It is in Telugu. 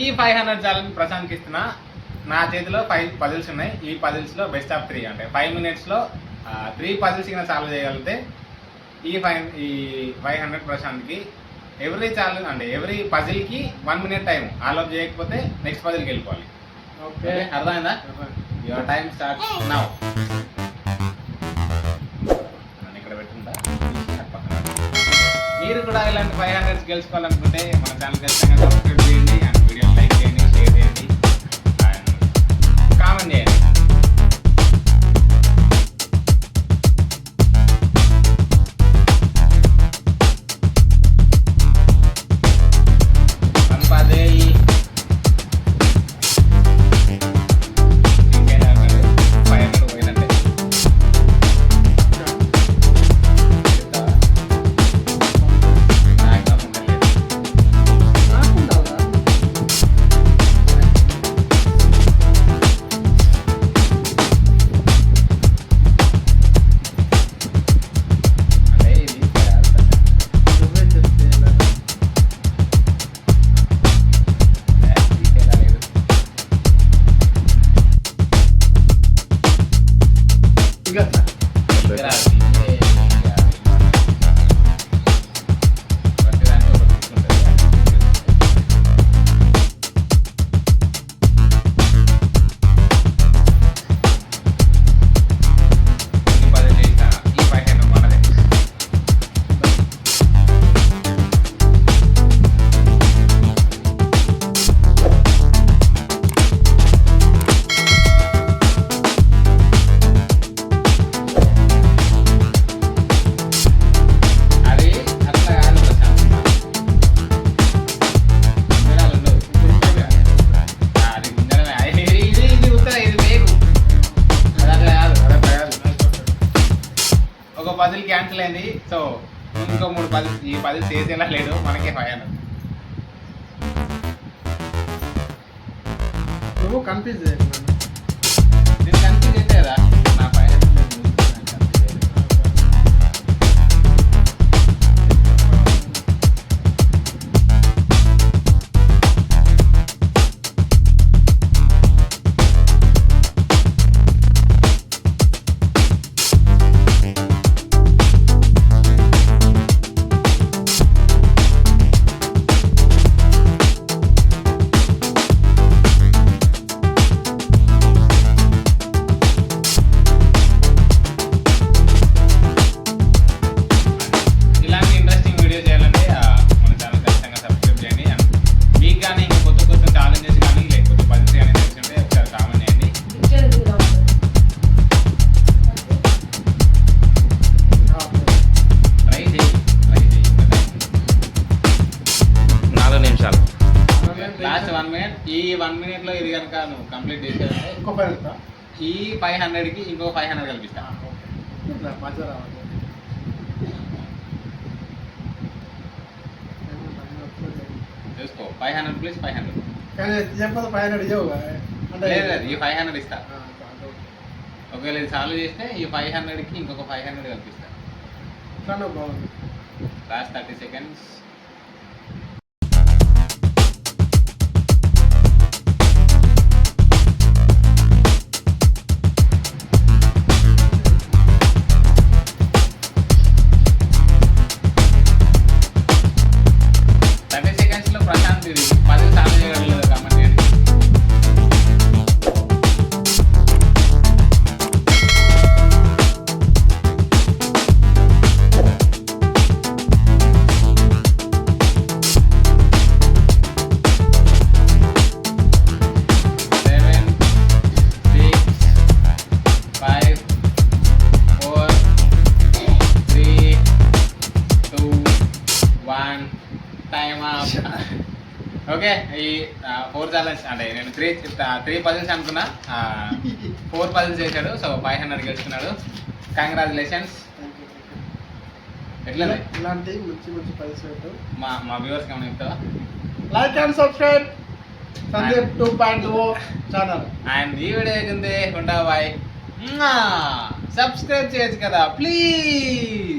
ఈ 500 ఛాలెంజ్ ప్రశాంత్కి ఇస్తున్నా. నా చేతిలో 5 పజిల్స్ ఉన్నాయి. ఈ పజిల్స్లో బెస్ట్ ఆఫ్ 3 అంటే 5 మినిట్స్లో 3 పజిల్స్ కింద సాల్వ్ చేయగలిగితే ఈ 500 ప్రశాంత్కి. ఎవ్రీ ఛాలెంజ్ అంటే ఎవ్రీ పజిల్కి 1 మినిట్ టైం. ఆలోపు చేయకపోతే నెక్స్ట్ పజిల్కి వెళ్ళిపోవాలి. ఓకే, అర్థమైందా? Your time start now. ఇక్కడ పెట్టుకుంటా. మీరు కూడా ఇలాంటి 500 గెలుచుకోవాలనుకుంటే మన ఛానల్ ఖచ్చితంగా సబ్స్క్రైబ్ చేయండి అండ్ వీడియో లైక్ చేయండి, షేర్ చేయండి అండ్ కామెంట్ చేయండి. పజిల్ క్యాన్సిల్ అయింది. సో ఇంకో 3 పజిల్స్, ఈ పజిల్స్ చేసేలా లేదు, మనకే 500. నువ్వు కన్ఫ్యూజ్ చేయకు. నేను కన్ఫ్యూజ్ అయితే కదా నా 500. Last 1 minute. ఈ 1 మినిట్లో ఇది కనుక నువ్వు కంప్లీట్ చేసేదంటే ఇంకో 500 ఈ 500కి ఇంకో 500 కల్పిస్తా. చూసుకో 500 ప్లస్ 500. కానీ చెప్పదు 500 ఇవ్వవు లేదు, ఈ 500 ఇస్తా. ఒకవేళ ఇది సాల్వ్ చేస్తే ఈ 500కి ఇంకొక 500 కల్పిస్తా. బాగుంది. Last 30 seconds. ప్రశాంత్ ఇది 10 సార్లు చేయగలదు కాబట్టి ఓకే. ఈ 4 ఛాలెంజ్ అంటే నేను 3 పజిల్స్ అనుకున్నా, 4 పజిల్స్ చేశాడు. సో 500 గెలుచుకున్నాడు. కంగ్రాచులేషన్స్. ఎట్లా ఇలాంటి మంచి మంచి పజిల్స్ మా వ్యూవర్స్ గమనిస్తావా? Like and subscribe Sandeep 2.0 channel. And ఈ వీడియో అయితే ఉంటా బాయ్. సబ్స్క్రైబ్ చేయొచ్చు కదా ప్లీజ్.